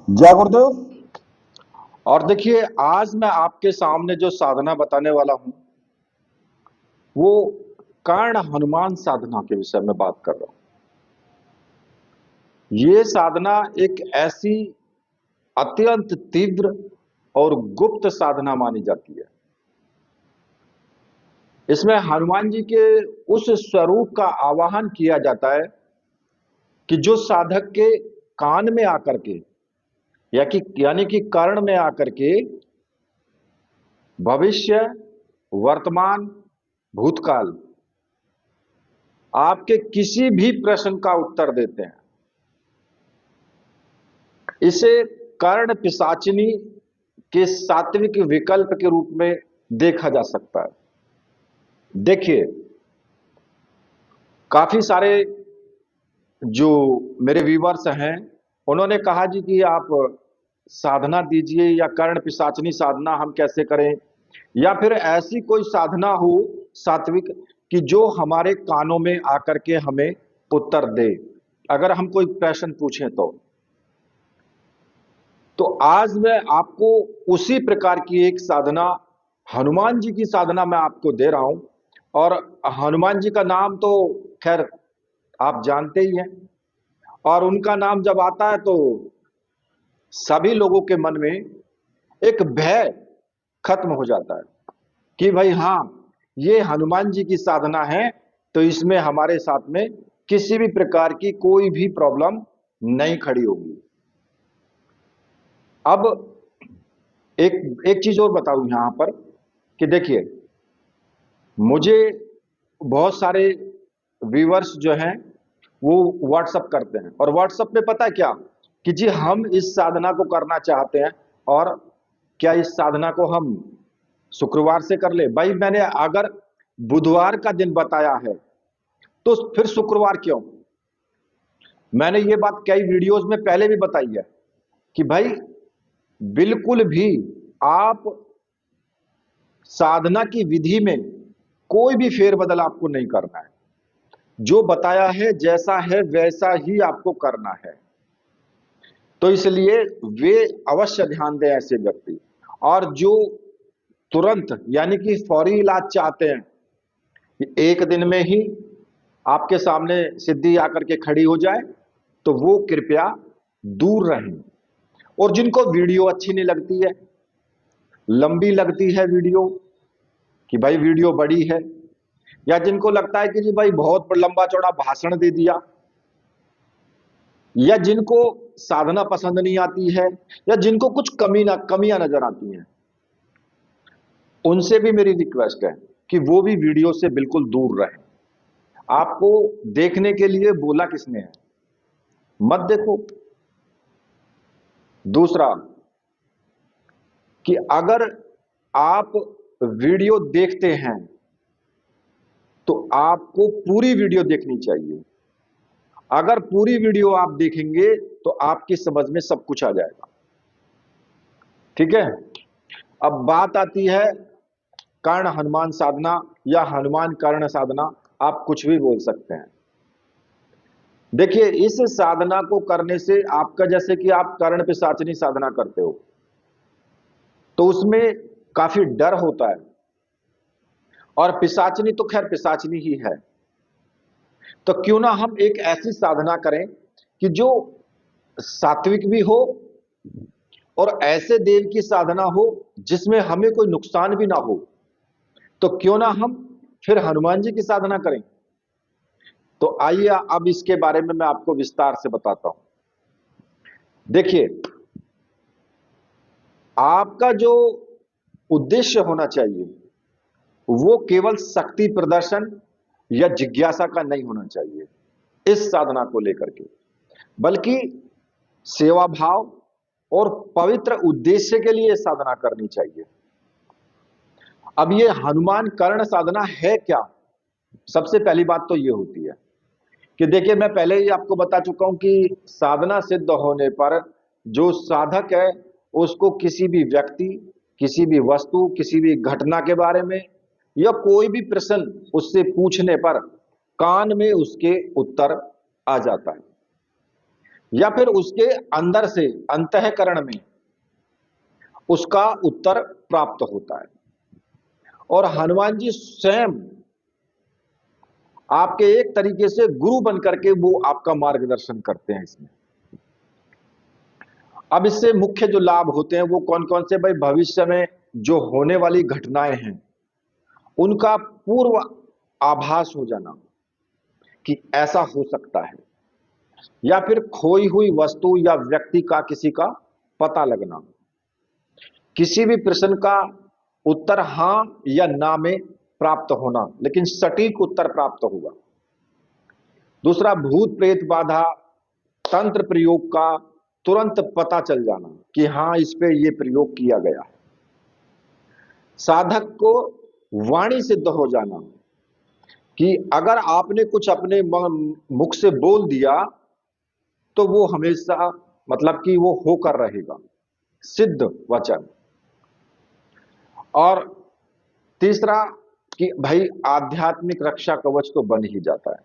जय गुरुदेव। और देखिए, आज मैं आपके सामने जो साधना बताने वाला हूं वो कर्ण हनुमान साधना के विषय में बात कर रहा हूं। ये साधना एक ऐसी अत्यंत तीव्र और गुप्त साधना मानी जाती है। इसमें हनुमान जी के उस स्वरूप का आवाहन किया जाता है कि जो साधक के कान में आकर के यानी कि कर्ण में आकर के भविष्य, वर्तमान, भूतकाल आपके किसी भी प्रश्न का उत्तर देते हैं। इसे कर्ण पिशाचिनी के सात्विक विकल्प के रूप में देखा जा सकता है। देखिए, काफी सारे जो मेरे व्यूवर्स हैं उन्होंने कहा जी कि आप साधना दीजिए, या कर्ण पिशाचिनी साधना हम कैसे करें, या फिर ऐसी कोई साधना हो सात्विक कि जो हमारे कानों में आकर के हमें उत्तर दे अगर हम कोई प्रश्न पूछें तो आज मैं आपको उसी प्रकार की एक साधना, हनुमान जी की साधना मैं आपको दे रहा हूं। और हनुमान जी का नाम तो खैर आप जानते ही हैं, और उनका नाम जब आता है तो सभी लोगों के मन में एक भय खत्म हो जाता है कि भाई हाँ, ये हनुमान जी की साधना है तो इसमें हमारे साथ में किसी भी प्रकार की कोई भी प्रॉब्लम नहीं खड़ी होगी। अब एक एक चीज और बताऊं यहां पर कि देखिए, मुझे बहुत सारे व्यूअर्स जो हैं वो व्हाट्सअप करते हैं, और व्हाट्सअप पे पता है क्या कि जी हम इस साधना को करना चाहते हैं, और क्या इस साधना को हम शुक्रवार से कर ले। भाई, मैंने अगर बुधवार का दिन बताया है तो फिर शुक्रवार क्यों? मैंने ये बात कई वीडियोस में पहले भी बताई है कि भाई बिल्कुल भी आप साधना की विधि में कोई भी फेरबदल आपको नहीं करना है। जो बताया है जैसा है वैसा ही आपको करना है। तो इसलिए वे अवश्य ध्यान दें ऐसे व्यक्ति, और जो तुरंत यानी कि फौरी इलाज चाहते हैं कि एक दिन में ही आपके सामने सिद्धि आकर के खड़ी हो जाए, तो वो कृपया दूर रहें। और जिनको वीडियो अच्छी नहीं लगती है, लंबी लगती है वीडियो कि भाई वीडियो बड़ी है, या जिनको लगता है कि जी भाई बहुत लंबा चौड़ा भाषण दे दिया, या जिनको साधना पसंद नहीं आती है, या जिनको कुछ कमियां नजर आती हैं, उनसे भी मेरी रिक्वेस्ट है कि वो भी वीडियो से बिल्कुल दूर रहें। आपको देखने के लिए बोला किसने है? मत देखो। दूसरा कि अगर आप वीडियो देखते हैं तो आपको पूरी वीडियो देखनी चाहिए। अगर पूरी वीडियो आप देखेंगे तो आपकी समझ में सब कुछ आ जाएगा। ठीक है, अब बात आती है कर्ण हनुमान साधना या हनुमान कर्ण साधना, आप कुछ भी बोल सकते हैं। देखिए, इस साधना को करने से आपका, जैसे कि आप कर्ण पिशाचिनी साधना करते हो तो उसमें काफी डर होता है, और पिशाचिनी तो खैर पिशाचिनी ही है। तो क्यों ना हम एक ऐसी साधना करें कि जो सात्विक भी हो और ऐसे देव की साधना हो जिसमें हमें कोई नुकसान भी ना हो। तो क्यों ना हम फिर हनुमान जी की साधना करें। तो आइए अब इसके बारे में मैं आपको विस्तार से बताता हूं। देखिए, आपका जो उद्देश्य होना चाहिए वो केवल शक्ति प्रदर्शन या जिज्ञासा का नहीं होना चाहिए इस साधना को लेकर के, बल्कि सेवा भाव और पवित्र उद्देश्य के लिए साधना करनी चाहिए। अब ये हनुमान कर्ण साधना है क्या? सबसे पहली बात तो ये होती है कि देखिए, मैं पहले ही आपको बता चुका हूं कि साधना सिद्ध होने पर जो साधक है उसको किसी भी व्यक्ति, किसी भी वस्तु, किसी भी घटना के बारे में या कोई भी प्रश्न उससे पूछने पर कान में उसके उत्तर आ जाता है। या फिर उसके अंदर से अंतःकरण में उसका उत्तर प्राप्त होता है। और हनुमान जी स्वयं आपके एक तरीके से गुरु बन करके वो आपका मार्गदर्शन करते हैं इसमें। अब इससे मुख्य जो लाभ होते हैं वो कौन कौन से? भाई, भविष्य में जो होने वाली घटनाएं हैं उनका पूर्व आभास हो जाना कि ऐसा हो सकता है, या फिर खोई हुई वस्तु या व्यक्ति का किसी का पता लगना, किसी भी प्रश्न का उत्तर हां या ना में प्राप्त होना, लेकिन सटीक उत्तर प्राप्त होगा। दूसरा, भूत प्रेत बाधा, तंत्र प्रयोग का तुरंत पता चल जाना कि हां इस पे ये प्रयोग किया गया है। साधक को वाणी सिद्ध हो जाना कि अगर आपने कुछ अपने मुख से बोल दिया तो वो हमेशा मतलब कि वो होकर रहेगा, सिद्ध वचन। और तीसरा कि भाई आध्यात्मिक रक्षा कवच तो बन ही जाता है।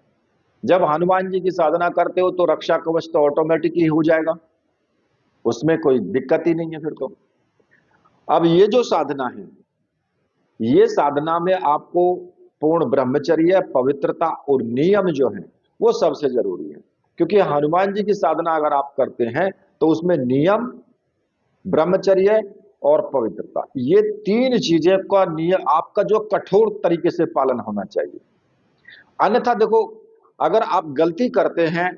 जब हनुमान जी की साधना करते हो तो रक्षा कवच तो ऑटोमेटिक ही हो जाएगा, उसमें कोई दिक्कत ही नहीं है फिर तो। अब ये जो साधना है, ये साधना में आपको पूर्ण ब्रह्मचर्य, पवित्रता और नियम जो है वो सबसे जरूरी है। क्योंकि हनुमान जी की साधना अगर आप करते हैं तो उसमें नियम, ब्रह्मचर्य और पवित्रता, ये तीन चीजें का नियम आपका जो कठोर तरीके से पालन होना चाहिए। अन्यथा देखो, अगर आप गलती करते हैं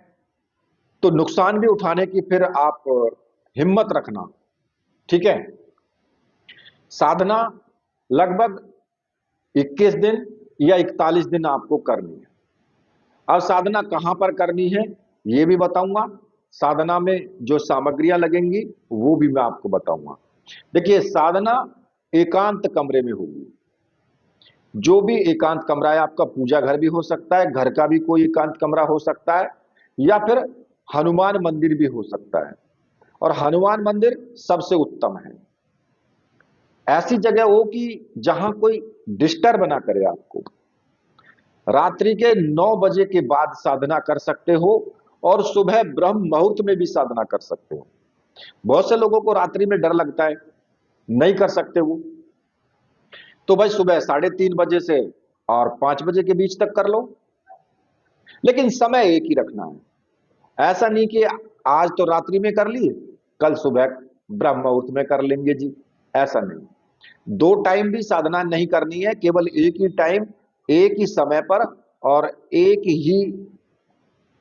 तो नुकसान भी उठाने की फिर आप हिम्मत रखना। ठीक है। साधना लगभग 21 दिन या 41 दिन आपको करनी है। अब साधना कहां पर करनी है ये भी बताऊंगा, साधना में जो सामग्रियां लगेंगी वो भी मैं आपको बताऊंगा। देखिए, साधना एकांत कमरे में होगी। जो भी एकांत कमरा है, आपका पूजा घर भी हो सकता है, घर का भी कोई एकांत कमरा हो सकता है, या फिर हनुमान मंदिर भी हो सकता है। और हनुमान मंदिर सबसे उत्तम है। ऐसी जगह हो कि जहां कोई डिस्टर्ब ना करे आपको। रात्रि के 9 बजे के बाद साधना कर सकते हो और सुबह ब्रह्म मुहूर्त में भी साधना कर सकते हो। बहुत से लोगों को रात्रि में डर लगता है, नहीं कर सकते वो, तो भाई सुबह 3:30 बजे से और 5 बजे के बीच तक कर लो, लेकिन समय एक ही रखना है। ऐसा नहीं कि आज तो रात्रि में कर लिए, कल सुबह ब्रह्म मुहूर्त में कर लेंगे जी, ऐसा नहीं। 2 टाइम भी साधना नहीं करनी है, केवल एक ही टाइम, एक ही समय पर, और एक ही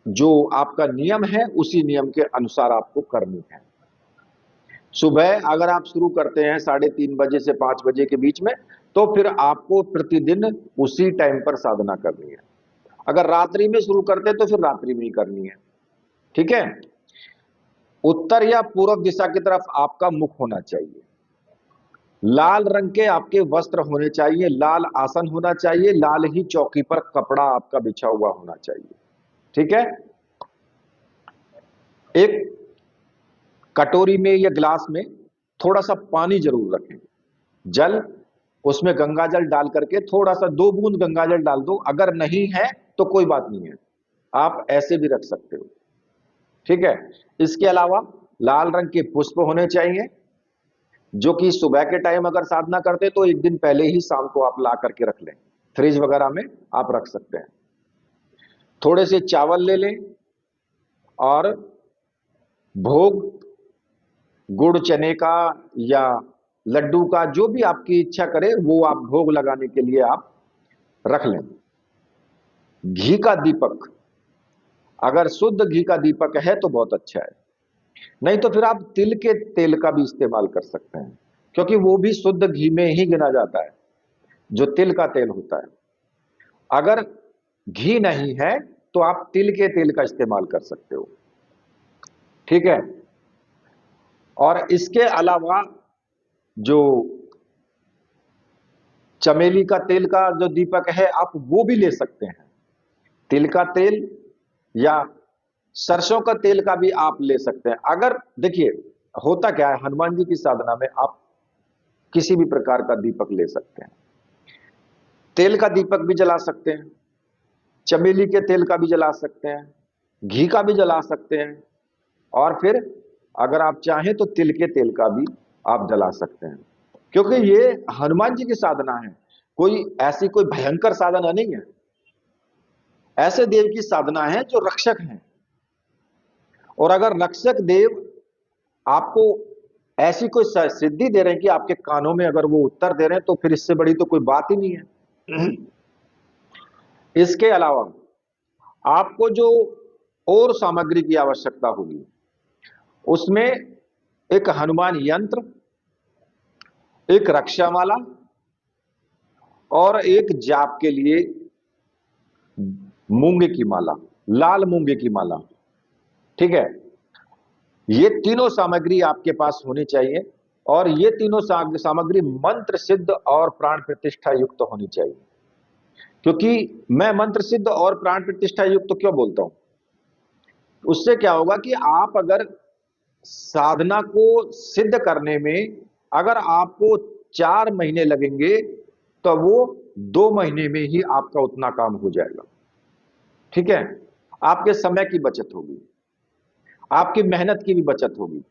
जो आपका नियम है उसी नियम के अनुसार आपको करनी है। सुबह अगर आप शुरू करते हैं 3:30 बजे से 5 बजे के बीच में, तो फिर आपको प्रतिदिन उसी टाइम पर साधना करनी है। अगर रात्रि में शुरू करते हैं तो फिर रात्रि में ही करनी है। ठीक है। उत्तर या पूर्व दिशा की तरफ आपका मुख होना चाहिए। लाल रंग के आपके वस्त्र होने चाहिए, लाल आसन होना चाहिए, लाल ही चौकी पर कपड़ा आपका बिछा हुआ होना चाहिए। ठीक है। एक कटोरी में या गिलास में थोड़ा सा पानी जरूर रखें, जल, उसमें गंगा जल डाल करके थोड़ा सा 2 बूंद गंगा जल डाल दो। अगर नहीं है तो कोई बात नहीं है, आप ऐसे भी रख सकते हो। ठीक है। इसके अलावा लाल रंग के पुष्प होने चाहिए, जो कि सुबह के टाइम अगर साधना करते तो एक दिन पहले ही शाम को आप ला करके रख लें, फ्रिज वगैरह में आप रख सकते हैं। थोड़े से चावल ले लें और भोग, गुड़ चने का या लड्डू का, जो भी आपकी इच्छा करे वो आप भोग लगाने के लिए आप रख लें। घी का दीपक, अगर शुद्ध घी का दीपक है तो बहुत अच्छा है, नहीं तो फिर आप तिल के तेल का भी इस्तेमाल कर सकते हैं, क्योंकि वो भी शुद्ध घी में ही गिना जाता है, जो तिल का तेल होता है। अगर घी नहीं है तो आप तिल के तेल का इस्तेमाल कर सकते हो। ठीक है। और इसके अलावा जो चमेली का तेल का जो दीपक है आप वो भी ले सकते हैं। तिल का तेल या सरसों का तेल का भी आप ले सकते हैं। अगर देखिए, होता क्या है, हनुमान जी की साधना में आप किसी भी प्रकार का दीपक ले सकते हैं। तेल का दीपक भी जला सकते हैं, चमेली के तेल का भी जला सकते हैं, घी का भी जला सकते हैं, और फिर अगर आप चाहें तो तिल के तेल का भी आप जला सकते हैं, क्योंकि ये हनुमान जी की साधना है, कोई ऐसी कोई भयंकर साधना नहीं है। ऐसे देव की साधना है जो रक्षक हैं, और अगर रक्षक देव आपको ऐसी कोई सिद्धि दे रहे हैं कि आपके कानों में अगर वो उत्तर दे रहे हैं, तो फिर इससे बड़ी तो कोई बात ही नहीं है। इसके अलावा आपको जो और सामग्री की आवश्यकता होगी, उसमें एक हनुमान यंत्र, एक रक्षामाला, और एक जाप के लिए मूंगे की माला, लाल मूंगे की माला। ठीक है, ये तीनों सामग्री आपके पास होनी चाहिए, और ये तीनों सामग्री मंत्र सिद्ध और प्राण प्रतिष्ठा युक्त तो होनी चाहिए। क्योंकि मैं मंत्र सिद्ध और प्राण प्रतिष्ठा युक्त तो क्यों बोलता हूं, उससे क्या होगा कि आप अगर साधना को सिद्ध करने में अगर आपको 4 महीने लगेंगे, तो वो 2 महीने में ही आपका उतना काम हो जाएगा। ठीक है, आपके समय की बचत होगी, आपकी मेहनत की भी बचत होगी।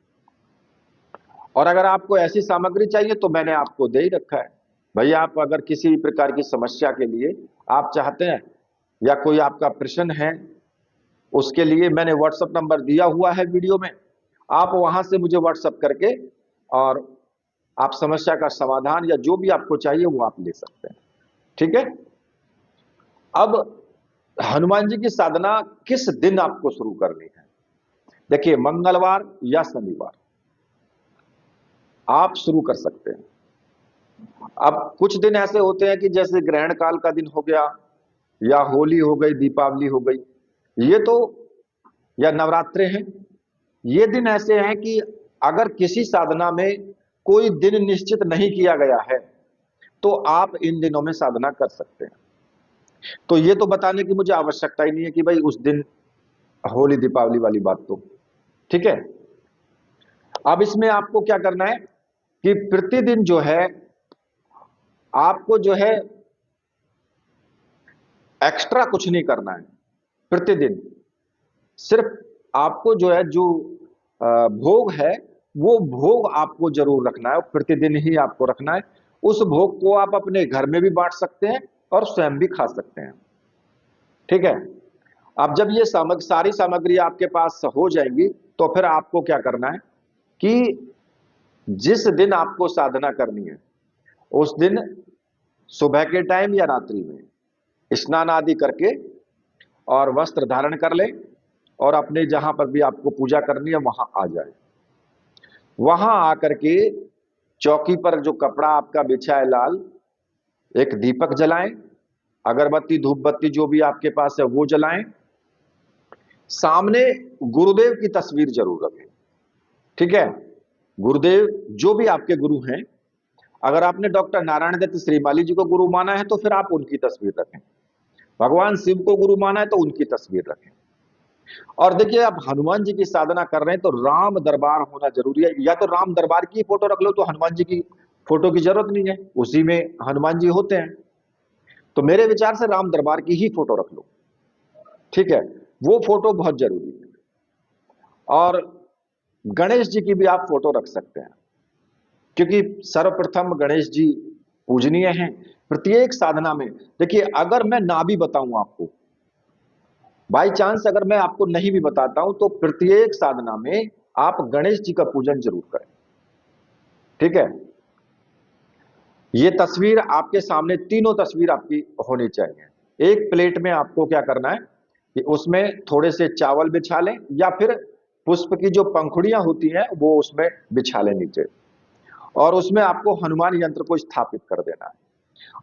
और अगर आपको ऐसी सामग्री चाहिए तो मैंने आपको दे ही रखा है भाई। आप अगर किसी भी प्रकार की समस्या के लिए आप चाहते हैं, या कोई आपका प्रश्न है, उसके लिए मैंने व्हाट्सएप नंबर दिया हुआ है वीडियो में, आप वहां से मुझे व्हाट्सएप करके और आप समस्या का समाधान या जो भी आपको चाहिए वो आप ले सकते हैं। ठीक है, अब हनुमान जी की साधना किस दिन आपको शुरू करनी है? देखिए, मंगलवार या शनिवार आप शुरू कर सकते हैं। अब कुछ दिन ऐसे होते हैं कि जैसे ग्रहण काल का दिन हो गया, या होली हो गई, दीपावली हो गई, ये तो, या नवरात्रे हैं, ये दिन ऐसे हैं कि अगर किसी साधना में कोई दिन निश्चित नहीं किया गया है, तो आप इन दिनों में साधना कर सकते हैं। तो ये तो बताने की मुझे आवश्यकता ही नहीं है कि भाई उस दिन होली दीपावली वाली बात तो। ठीक है, अब इसमें आपको क्या करना है कि प्रतिदिन जो है आपको जो है एक्स्ट्रा कुछ नहीं करना है। प्रतिदिन सिर्फ आपको जो है जो भोग है, वो भोग आपको जरूर रखना है, प्रतिदिन ही आपको रखना है। उस भोग को आप अपने घर में भी बांट सकते हैं और स्वयं भी खा सकते हैं। ठीक है, अब जब ये सारी सामग्री आपके पास हो जाएंगी, तो फिर आपको क्या करना है कि जिस दिन आपको साधना करनी है, उस दिन सुबह के टाइम या रात्रि में स्नान आदि करके और वस्त्र धारण कर ले, और अपने जहां पर भी आपको पूजा करनी है वहां आ जाए। वहां आकर के चौकी पर जो कपड़ा आपका बिछा है लाल, एक दीपक जलाएं, अगरबत्ती धूप बत्ती जो भी आपके पास है वो जलाएं। सामने गुरुदेव की तस्वीर जरूर रखें। ठीक है, गुरुदेव जो भी आपके गुरु हैं, अगर आपने डॉक्टर नारायण दत्त श्रीमाली जी को गुरु माना है तो फिर आप उनकी तस्वीर रखें, भगवान शिव को गुरु माना है तो उनकी तस्वीर रखें। और देखिए, आप हनुमान जी की साधना कर रहे हैं तो राम दरबार होना जरूरी है। या तो राम दरबार की फोटो रख लो, तो हनुमान जी की फोटो की जरूरत नहीं है, उसी में हनुमान जी होते हैं। तो मेरे विचार से राम दरबार की ही फोटो रख लो। ठीक है, वो फोटो बहुत जरूरी है। और गणेश जी की भी आप फोटो रख सकते हैं, क्योंकि सर्वप्रथम गणेश जी पूजनीय हैं प्रत्येक साधना में। देखिए, अगर मैं ना भी बताऊं आपको, बाई चांस अगर मैं आपको नहीं भी बताता हूं, तो प्रत्येक साधना में आप गणेश जी का पूजन जरूर करें। ठीक है, ये तस्वीर आपके सामने, तीनों तस्वीर आपकी होनी चाहिए। एक प्लेट में आपको क्या करना है कि उसमें थोड़े से चावल बिछा लें, या फिर पुष्प की जो पंखुड़ियां होती हैं वो उसमें बिछा लें नीचे, और उसमें आपको हनुमान यंत्र को स्थापित कर देना है,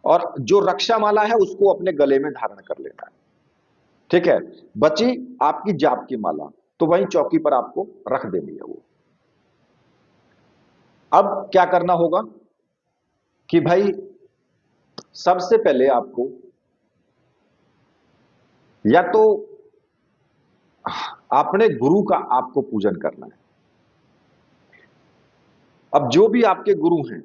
और जो रक्षा माला है उसको अपने गले में धारण कर लेना है। ठीक है, बची आपकी जाप की माला, तो वहीं चौकी पर आपको रख देनी है वो। अब क्या करना होगा कि भाई सबसे पहले आपको या तो अपने गुरु का आपको पूजन करना है। अब जो भी आपके गुरु हैं,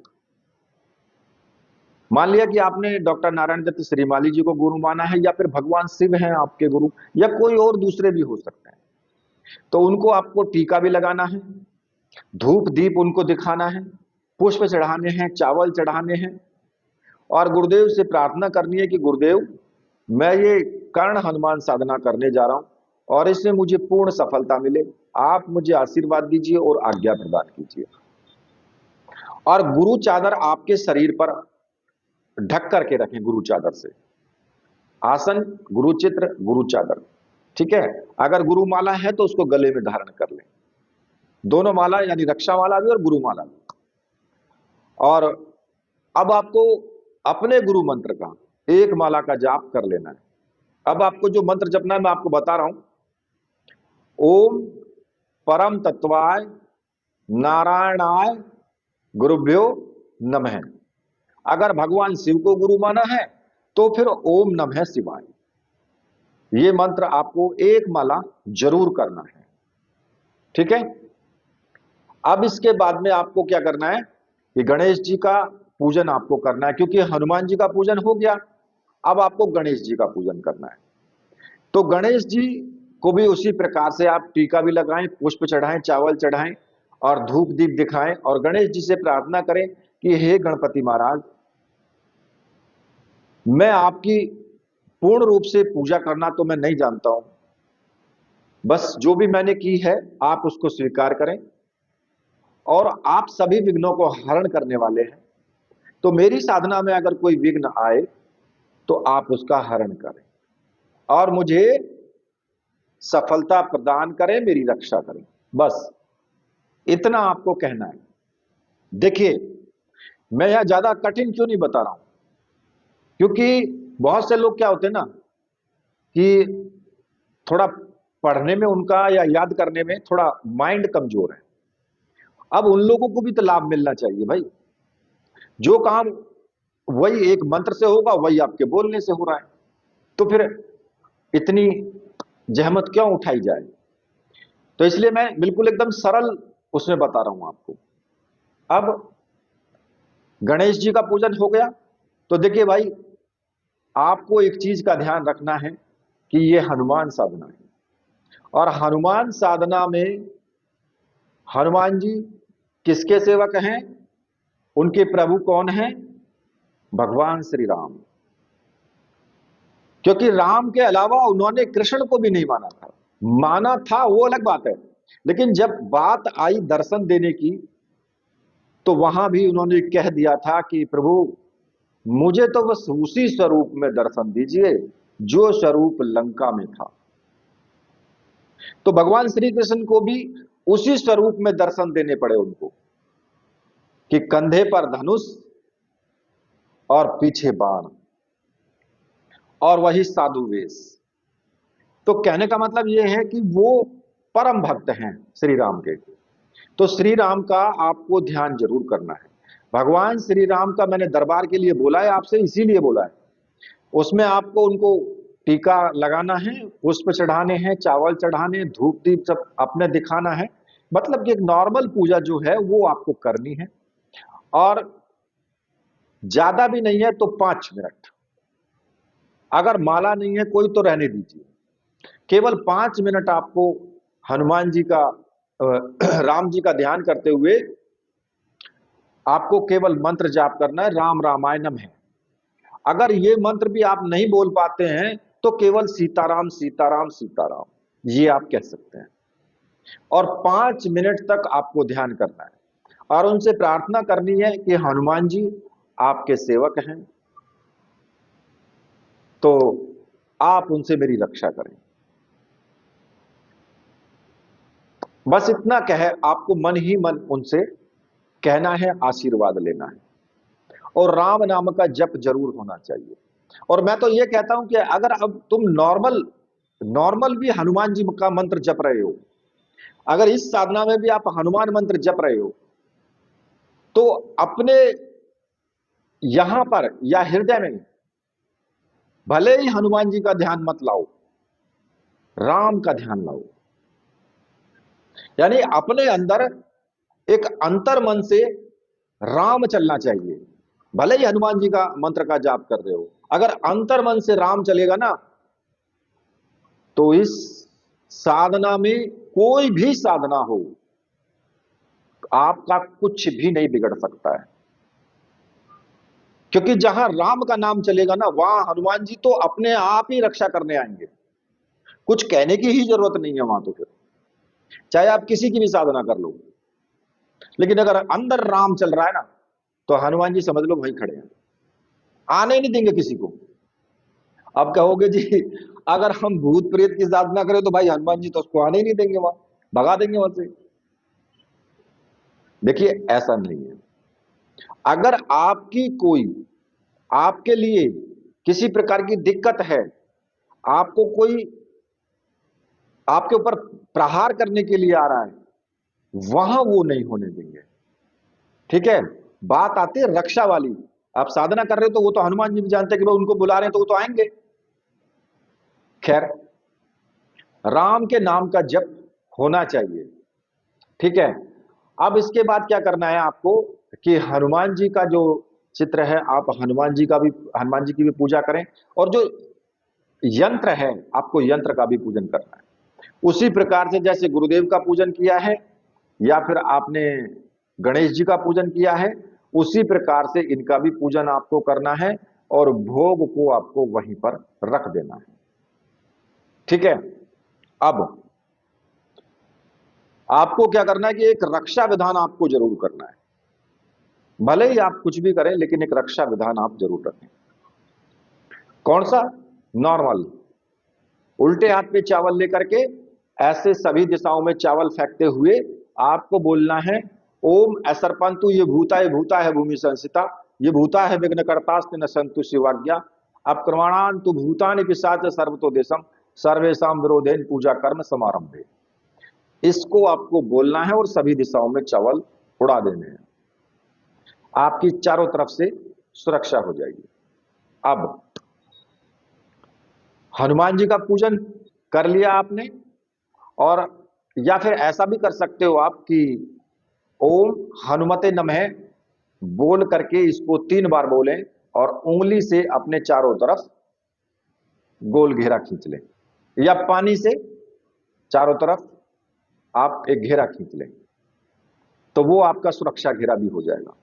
मान लिया कि आपने डॉक्टर नारायण दत्त श्रीमाली जी को गुरु माना है, या फिर भगवान शिव हैं आपके गुरु, या कोई और दूसरे भी हो सकते हैं। तो उनको आपको टीका भी लगाना है, धूप दीप उनको दिखाना है, पुष्प चढ़ाने हैं, चावल चढ़ाने हैं, और गुरुदेव से प्रार्थना करनी है कि गुरुदेव मैं ये कर्ण हनुमान साधना करने जा रहा हूं और इसमें मुझे पूर्ण सफलता मिले, आप मुझे आशीर्वाद दीजिए और आज्ञा प्रदान कीजिए। और गुरु चादर आपके शरीर पर ढक करके रखें, गुरु चादर से। आसन, गुरु चित्र, गुरु चादर, ठीक है। अगर गुरु माला है तो उसको गले में धारण कर लें, दोनों माला, यानी रक्षा माला भी और गुरु माला भी। और अब आपको अपने गुरु मंत्र का एक माला का जाप कर लेना है। अब आपको जो मंत्र जपना है मैं आपको बता रहा हूं। ओम परम तत्वाय नारायणाय गुरुभ्यो नमः। अगर भगवान शिव को गुरु माना है तो फिर ओम नमः शिवाय। ये मंत्र आपको एक माला जरूर करना है, ठीक है। अब इसके बाद में आपको क्या करना है कि गणेश जी का पूजन आपको करना है, क्योंकि हनुमान जी का पूजन हो गया, अब आपको गणेश जी का पूजन करना है। तो गणेश जी को भी उसी प्रकार से आप टीका भी लगाएं, पुष्प चढ़ाएं, चावल चढ़ाएं और धूप दीप दिखाएं और गणेश जी से प्रार्थना करें कि हे गणपति महाराज, मैं आपकी पूर्ण रूप से पूजा करना तो मैं नहीं जानता हूं, बस जो भी मैंने की है आप उसको स्वीकार करें, और आप सभी विघ्नों को हरण करने वाले हैं, तो मेरी साधना में अगर कोई विघ्न आए तो आप उसका हरण करें और मुझे सफलता प्रदान करें, मेरी रक्षा करें। बस इतना आपको कहना है। देखिए, मैं यह ज्यादा कठिन क्यों नहीं बता रहा हूं, क्योंकि बहुत से लोग क्या होते हैं ना कि थोड़ा पढ़ने में उनका या याद करने में थोड़ा माइंड कमजोर है। अब उन लोगों को भी तो लाभ मिलना चाहिए भाई। जो काम वही एक मंत्र से होगा वही आपके बोलने से हो रहा है, तो फिर इतनी जहमत क्यों उठाई जाए। तो इसलिए मैं बिल्कुल एकदम सरल उसमें बता रहा हूं आपको। अब गणेश जी का पूजन हो गया, तो देखिए भाई, आपको एक चीज का ध्यान रखना है कि ये हनुमान साधना है, और हनुमान साधना में हनुमान जी किसके सेवक हैं, उनके प्रभु कौन हैं, भगवान श्री राम। क्योंकि राम के अलावा उन्होंने कृष्ण को भी नहीं माना था, माना था वो अलग बात है, लेकिन जब बात आई दर्शन देने की तो वहां भी उन्होंने कह दिया था कि प्रभु मुझे तो बस उसी स्वरूप में दर्शन दीजिए जो स्वरूप लंका में था। तो भगवान श्री कृष्ण को भी उसी स्वरूप में दर्शन देने पड़े उनको, कि कंधे पर धनुष और पीछे बाण और वही साधु वेश। तो कहने का मतलब यह है कि वो परम भक्त हैं श्री राम के। तो श्री राम का आपको ध्यान जरूर करना है। भगवान श्री राम का मैंने दरबार के लिए बोला है आपसे, इसीलिए बोला है। उसमें आपको उनको टीका लगाना है, पुष्प चढ़ाने हैं, चावल चढ़ाने, धूप दीप सब अपने दिखाना है। मतलब कि एक नॉर्मल पूजा जो है वो आपको करनी है, और ज्यादा भी नहीं है तो 5 मिनट। अगर माला नहीं है कोई तो रहने दीजिए, केवल 5 मिनट आपको हनुमान जी का राम जी का ध्यान करते हुए आपको केवल मंत्र जाप करना है, राम रामाय नमः। अगर ये मंत्र भी आप नहीं बोल पाते हैं तो केवल सीताराम सीताराम सीताराम ये आप कह सकते हैं, और 5 मिनट तक आपको ध्यान करना है और उनसे प्रार्थना करनी है कि हनुमान जी आपके सेवक हैं, तो आप उनसे मेरी रक्षा करें। बस इतना कहे आपको मन ही मन उनसे कहना है, आशीर्वाद लेना है, और राम नाम का जप जरूर होना चाहिए। और मैं तो ये कहता हूं कि अगर अब तुम नॉर्मल भी हनुमान जी का मंत्र जप रहे हो, अगर इस साधना में भी आप हनुमान मंत्र जप रहे हो, तो अपने यहां पर या हृदय में भले ही हनुमान जी का ध्यान मत लाओ, राम का ध्यान लाओ। यानी अपने अंदर एक अंतर मन से राम चलना चाहिए। भले ही हनुमान जी का मंत्र का जाप कर रहे हो, अगर अंतर मन से राम चलेगा ना, तो इस साधना में कोई भी साधना हो, आपका कुछ भी नहीं बिगड़ सकता है। क्योंकि जहां राम का नाम चलेगा ना, वहां हनुमान जी तो अपने आप ही रक्षा करने आएंगे। कुछ कहने की ही जरूरत नहीं है वहां तो। फिर चाहे आप किसी की भी साधना कर लो, लेकिन अगर अंदर राम चल रहा है ना, तो हनुमान जी समझ लो वहीं खड़े हैं, आने ही नहीं देंगे किसी को। अब कहोगे जी, अगर हम भूत प्रेत की साधना करें तो भाई हनुमान जी तो उसको आने ही नहीं देंगे, वहां भगा देंगे वहां से। देखिए, ऐसा नहीं है। अगर आपकी कोई, आपके लिए किसी प्रकार की दिक्कत है, आपको कोई आपके ऊपर प्रहार करने के लिए आ रहा है, वहां वो नहीं होने देंगे। ठीक है। बात आती है रक्षा वाली। आप साधना कर रहे हो तो वो तो हनुमान जी भी जानते हैं कि भाई उनको बुला रहे हैं तो वो तो आएंगे। खैर, राम के नाम का जप होना चाहिए। ठीक है। अब इसके बाद क्या करना है आपको, कि हनुमान जी का जो चित्र है, आप हनुमान जी की भी पूजा करें। और जो यंत्र है, आपको यंत्र का भी पूजन करना है। उसी प्रकार से जैसे गुरुदेव का पूजन किया है, या फिर आपने गणेश जी का पूजन किया है, उसी प्रकार से इनका भी पूजन आपको करना है। और भोग को आपको वहीं पर रख देना है। ठीक है। अब आपको क्या करना है कि एक रक्षा विधान आपको जरूर करना है। भले ही आप कुछ भी करें, लेकिन एक रक्षा विधान आप जरूर रखें। कौन सा? नॉर्मल उल्टे हाथ पे चावल लेकर के ऐसे सभी दिशाओं में चावल फेंकते हुए आपको बोलना है, ओम असर्पंतु ये भूता है भूमि संसिता, ये भूता है विघ्न करतास्ते न संतु शिवाज्ञा, अपक्रमाणांतु भूतानि पिशाच सर्वतो देशम, सर्वेशम विरोधेन पूजा कर्म समारंभे। इसको आपको बोलना है और सभी दिशाओं में चावल उड़ा देने हैं। आपकी चारों तरफ से सुरक्षा हो जाएगी। अब हनुमान जी का पूजन कर लिया आपने, और या फिर ऐसा भी कर सकते हो आप कि ओम हनुमते नमः बोल करके इसको 3 बार बोलें, और उंगली से अपने चारों तरफ गोल घेरा खींच लें, या पानी से चारों तरफ आप एक घेरा खींच लें, तो वो आपका सुरक्षा घेरा भी हो जाएगा।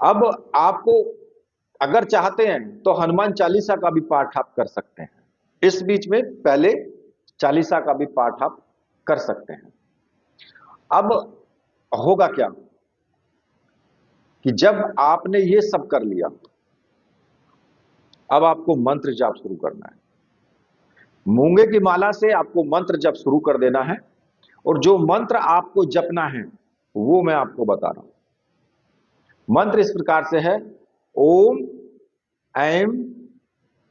अब आपको अगर चाहते हैं तो हनुमान चालीसा का भी पाठ आप कर सकते हैं। इस बीच में पहले चालीसा का भी पाठ आप कर सकते हैं। अब होगा क्या कि जब आपने ये सब कर लिया, अब आपको मंत्र जाप शुरू करना है। मूंगे की माला से आपको मंत्र जप शुरू कर देना है। और जो मंत्र आपको जपना है वो मैं आपको बता रहा हूं। मंत्र इस प्रकार से है, ओम ऐम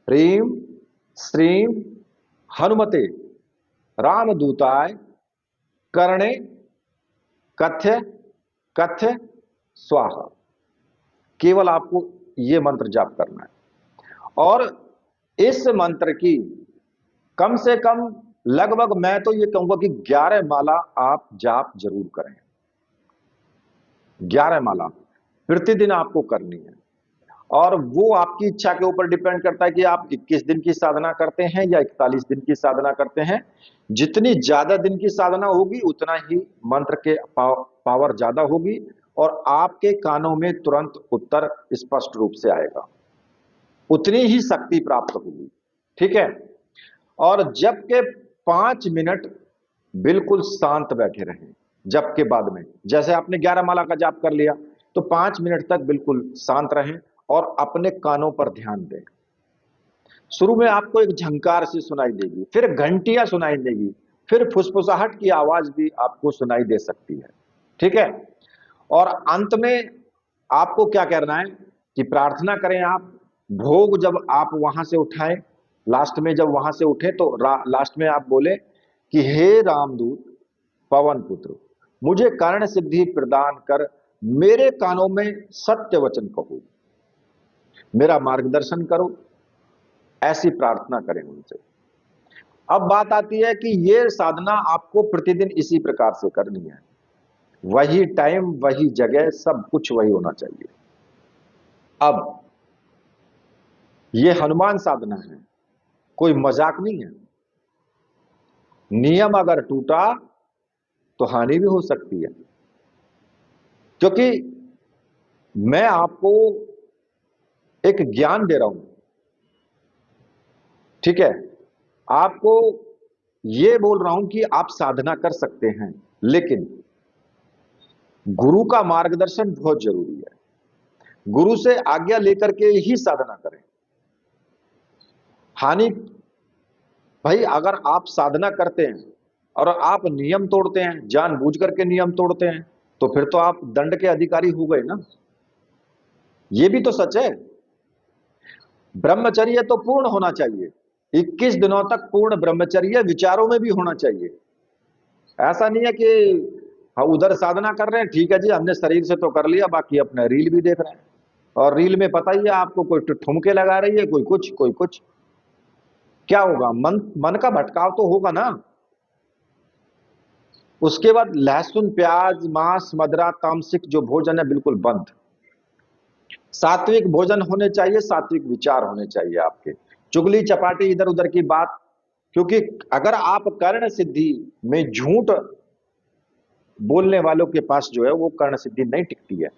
ह्रीम श्रीम हनुमते रामदूताय कर्णे कथ्य कथ्य स्वाहा। केवल आपको यह मंत्र जाप करना है। और इस मंत्र की कम से कम लगभग मैं तो यह कहूंगा कि 11 माला आप जाप जरूर करें। 11 माला प्रतिदिन आपको करनी है। और वो आपकी इच्छा के ऊपर डिपेंड करता है कि आप 21 दिन की साधना करते हैं या 41 दिन की साधना करते हैं। जितनी ज्यादा दिन की साधना होगी उतना ही मंत्र के पावर ज्यादा होगी, और आपके कानों में तुरंत उत्तर स्पष्ट रूप से आएगा, उतनी ही शक्ति प्राप्त होगी। ठीक है। और जप के 5 मिनट बिल्कुल शांत बैठे रहें। जप के बाद में जैसे आपने 11 माला का जाप कर लिया, तो 5 मिनट तक बिल्कुल शांत रहें और अपने कानों पर ध्यान दें। शुरू में आपको एक झंकार सी सुनाई देगी, फिर घंटियां सुनाई देगी, फिर फुसफुसाहट की आवाज भी आपको सुनाई दे सकती है। ठीक है। और अंत में आपको क्या करना है कि प्रार्थना करें आप। भोग जब आप वहां से उठाएं, लास्ट में जब वहां से उठे तो लास्ट में आप बोले कि हे रामदूत पवन पुत्र, मुझे कर्ण सिद्धि प्रदान कर मेरे कानों में सत्य वचन कहो, मेरा मार्गदर्शन करो। ऐसी प्रार्थना करें उनसे। अब बात आती है कि यह साधना आपको प्रतिदिन इसी प्रकार से करनी है। वही टाइम, वही जगह, सब कुछ वही होना चाहिए। अब यह हनुमान साधना है, कोई मजाक नहीं है। नियम अगर टूटा तो हानि भी हो सकती है, क्योंकि मैं आपको एक ज्ञान दे रहा हूं, ठीक है। आपको ये बोल रहा हूं कि आप साधना कर सकते हैं, लेकिन गुरु का मार्गदर्शन बहुत जरूरी है। गुरु से आज्ञा लेकर के ही साधना करें। हानि, भाई अगर आप साधना करते हैं और आप नियम तोड़ते हैं, जानबूझ करके नियम तोड़ते हैं, तो फिर तो आप दंड के अधिकारी हो गए ना। ये भी तो सच है। ब्रह्मचर्य तो पूर्ण होना चाहिए, 21 दिनों तक पूर्ण ब्रह्मचर्य विचारों में भी होना चाहिए। ऐसा नहीं है कि हाँ उधर साधना कर रहे हैं, ठीक है जी, हमने शरीर से तो कर लिया, बाकी अपना रील भी देख रहे हैं। और रील में पता ही है आपको, कोई ठुमके लगा रही है, कोई कुछ कोई कुछ। क्या होगा? मन मन का भटकाव तो होगा ना। उसके बाद लहसुन प्याज मांस मदिरा तामसिक जो भोजन है बिल्कुल बंद। सात्विक भोजन होने चाहिए, सात्विक विचार होने चाहिए आपके। चुगली चपाटी इधर उधर की बात, क्योंकि अगर आप कर्ण सिद्धि में झूठ बोलने वालों के पास जो है वो कर्ण सिद्धि नहीं टिकती है,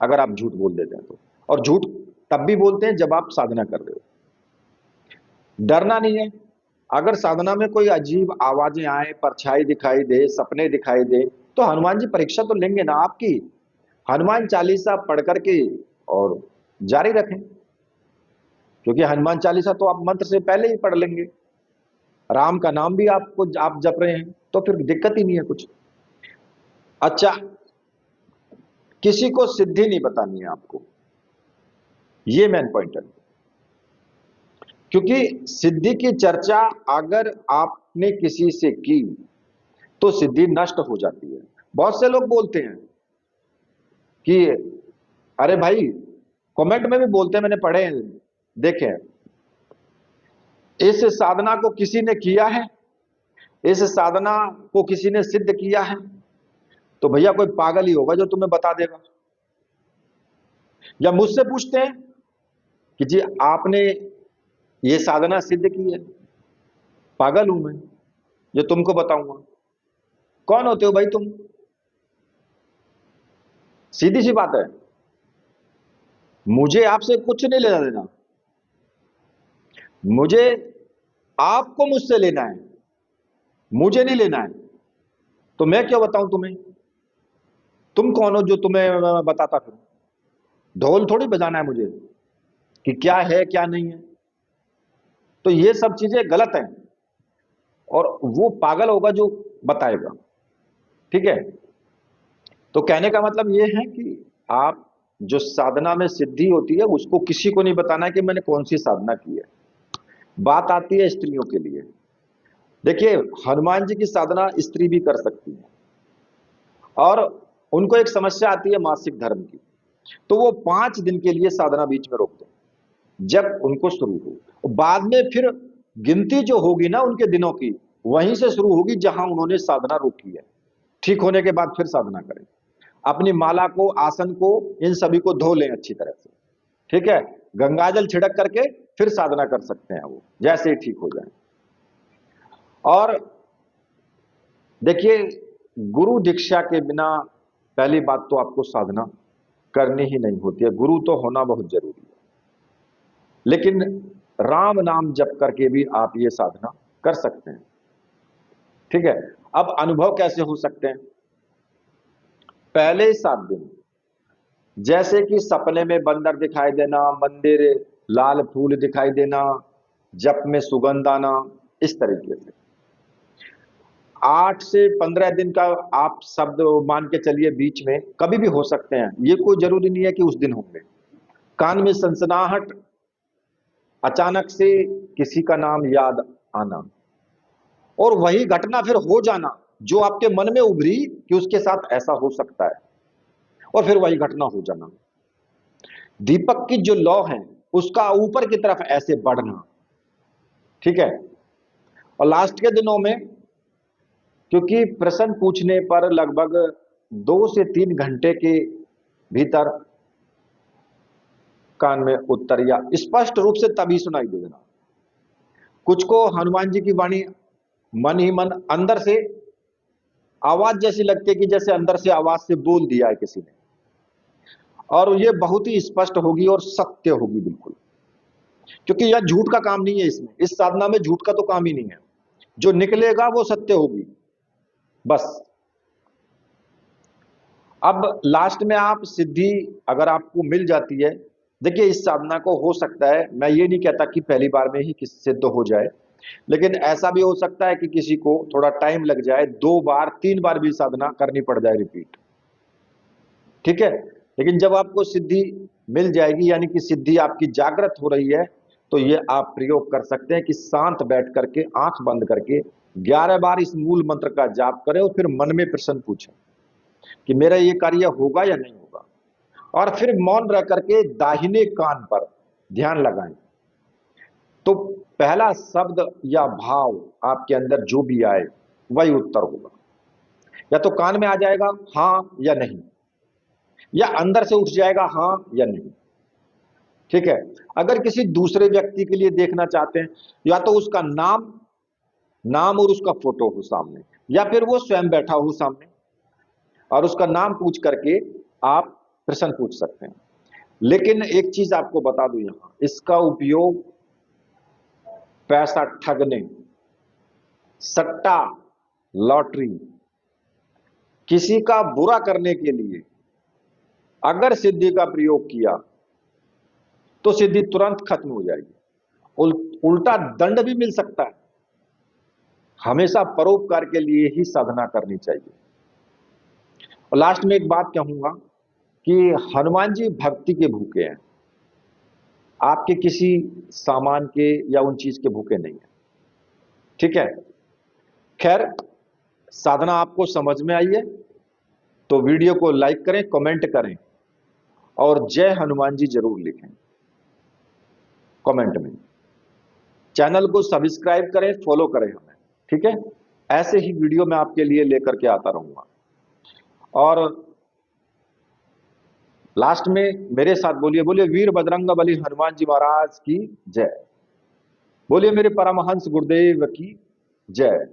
अगर आप झूठ बोल देते हैं तो। और झूठ तब भी बोलते हैं जब आप साधना कर रहे हो। डरना नहीं है। अगर साधना में कोई अजीब आवाजें आए, परछाई दिखाई दे, सपने दिखाई दे, तो हनुमान जी परीक्षा तो लेंगे ना आपकी। हनुमान चालीसा पढ़ करके और जारी रखें, क्योंकि हनुमान चालीसा तो आप मंत्र से पहले ही पढ़ लेंगे। राम का नाम भी आपको आप जप रहे हैं, तो फिर दिक्कत ही नहीं है कुछ। अच्छा, किसी को सिद्धि नहीं बतानी है आपको, ये मेन पॉइंट है। क्योंकि सिद्धि की चर्चा अगर आपने किसी से की तो सिद्धि नष्ट हो जाती है। बहुत से लोग बोलते हैं कि अरे भाई, कमेंट में भी बोलते हैं, मैंने पढ़े हैं, देखे हैं, इस साधना को किसी ने किया है, इस साधना को किसी ने सिद्ध किया है, तो भैया कोई पागल ही होगा जो तुम्हें बता देगा। या मुझसे पूछते हैं कि जी आपने ये साधना सिद्ध की है, पागल हूं मैं जो तुमको बताऊंगा। कौन होते हो भाई तुम? सीधी सी बात है, मुझे आपसे कुछ नहीं लेना देना। मुझे आपको मुझसे लेना है, मुझे नहीं लेना है। तो मैं क्यों बताऊं तुम्हें? तुम कौन हो जो तुम्हें बताता फिर? ढोल थोड़ी बजाना है मुझे कि क्या है क्या नहीं है। तो ये सब चीजें गलत हैं, और वो पागल होगा जो बताएगा, ठीक है। तो कहने का मतलब ये है कि आप जो साधना में सिद्धि होती है उसको किसी को नहीं बताना है कि मैंने कौन सी साधना की है। बात आती है स्त्रियों के लिए। देखिए, हनुमान जी की साधना स्त्री भी कर सकती है, और उनको एक समस्या आती है मासिक धर्म की, तो वो 5 दिन के लिए साधना बीच में रोक दें जब उनको शुरू हो। बाद में फिर गिनती जो होगी ना उनके दिनों की, वहीं से शुरू होगी जहां उन्होंने साधना रोकी है। ठीक होने के बाद फिर साधना करें। अपनी माला को, आसन को, इन सभी को धो लें अच्छी तरह से, ठीक है। गंगाजल छिड़क करके फिर साधना कर सकते हैं वो, जैसे ही ठीक हो जाए। और देखिए, गुरु दीक्षा के बिना पहली बात तो आपको साधना करनी ही नहीं होती है। गुरु तो होना बहुत जरूरी है, लेकिन राम नाम जप करके भी आप ये साधना कर सकते हैं, ठीक है। अब अनुभव कैसे हो सकते हैं? पहले 7 दिन जैसे कि सपने में बंदर दिखाई देना, मंदिर लाल फूल दिखाई देना, जप में सुगंध आना, इस तरीके से 8 से 15 दिन का आप शब्द मान के चलिए, बीच में कभी भी हो सकते हैं, ये कोई जरूरी नहीं है कि उस दिन होंगे। कान में सनसनाहट, अचानक से किसी का नाम याद आना, और वही घटना फिर हो जाना जो आपके मन में उभरी कि उसके साथ ऐसा हो सकता है, और फिर वही घटना हो जाना। दीपक की जो लौ है उसका ऊपर की तरफ ऐसे बढ़ना, ठीक है। और लास्ट के दिनों में, क्योंकि प्रश्न पूछने पर लगभग 2 से 3 घंटे के भीतर कान में उत्तर या स्पष्ट रूप से तभी सुनाई दे देना। कुछ को हनुमान जी की वाणी मन ही मन अंदर से आवाज जैसी लगती है कि जैसे अंदर से आवाज से बोल दिया है किसी ने, और ये बहुत ही स्पष्ट होगी और सत्य होगी बिल्कुल, क्योंकि यह झूठ का काम नहीं है। इसमें, इस साधना में झूठ का तो काम ही नहीं है। जो निकलेगा वो सत्य होगी बस। अब लास्ट में आप सिद्धि अगर आपको मिल जाती है, देखिए इस साधना को हो सकता है, मैं ये नहीं कहता कि पहली बार में ही किसी सिद्ध हो जाए, लेकिन ऐसा भी हो सकता है कि किसी को थोड़ा टाइम लग जाए, 2 बार 3 बार भी साधना करनी पड़ जाए रिपीट, ठीक है। लेकिन जब आपको सिद्धि मिल जाएगी, यानी कि सिद्धि आपकी जागृत हो रही है, तो ये आप प्रयोग कर सकते हैं कि शांत बैठ करके आंख बंद करके 11 बार इस मूल मंत्र का जाप करें और फिर मन में प्रश्न पूछें कि मेरा ये कार्य होगा या नहीं होगा, और फिर मौन रह करके दाहिने कान पर ध्यान लगाएं। तो पहला शब्द या भाव आपके अंदर जो भी आए वही उत्तर होगा, या तो कान में आ जाएगा हां या नहीं, या अंदर से उठ जाएगा हां या नहीं, ठीक है। अगर किसी दूसरे व्यक्ति के लिए देखना चाहते हैं, या तो उसका नाम नाम और उसका फोटो हो सामने, या फिर वो स्वयं बैठा हो सामने और उसका नाम पूछ करके आप प्रश्न पूछ सकते हैं। लेकिन एक चीज आपको बता दूं, यहां इसका उपयोग पैसा ठगने, सट्टा, लॉटरी, किसी का बुरा करने के लिए अगर सिद्धि का प्रयोग किया तो सिद्धि तुरंत खत्म हो जाएगी, उल्टा दंड भी मिल सकता है। हमेशा परोपकार के लिए ही साधना करनी चाहिए। और लास्ट में एक बात कहूंगा कि हनुमान जी भक्ति के भूखे हैं, आपके किसी सामान के या उन चीज के भूखे नहीं है, ठीक है। खैर, साधना आपको समझ में आई है तो वीडियो को लाइक करें, कमेंट करें और जय हनुमान जी जरूर लिखें कमेंट में। चैनल को सब्सक्राइब करें, फॉलो करें हमें, ठीक है। ऐसे ही वीडियो मैं आपके लिए लेकर के आता रहूंगा। और लास्ट में मेरे साथ बोलिए, बोलिए वीर बजरंग बली हनुमान जी महाराज की जय, बोलिए मेरे परमहंस गुरुदेव की जय।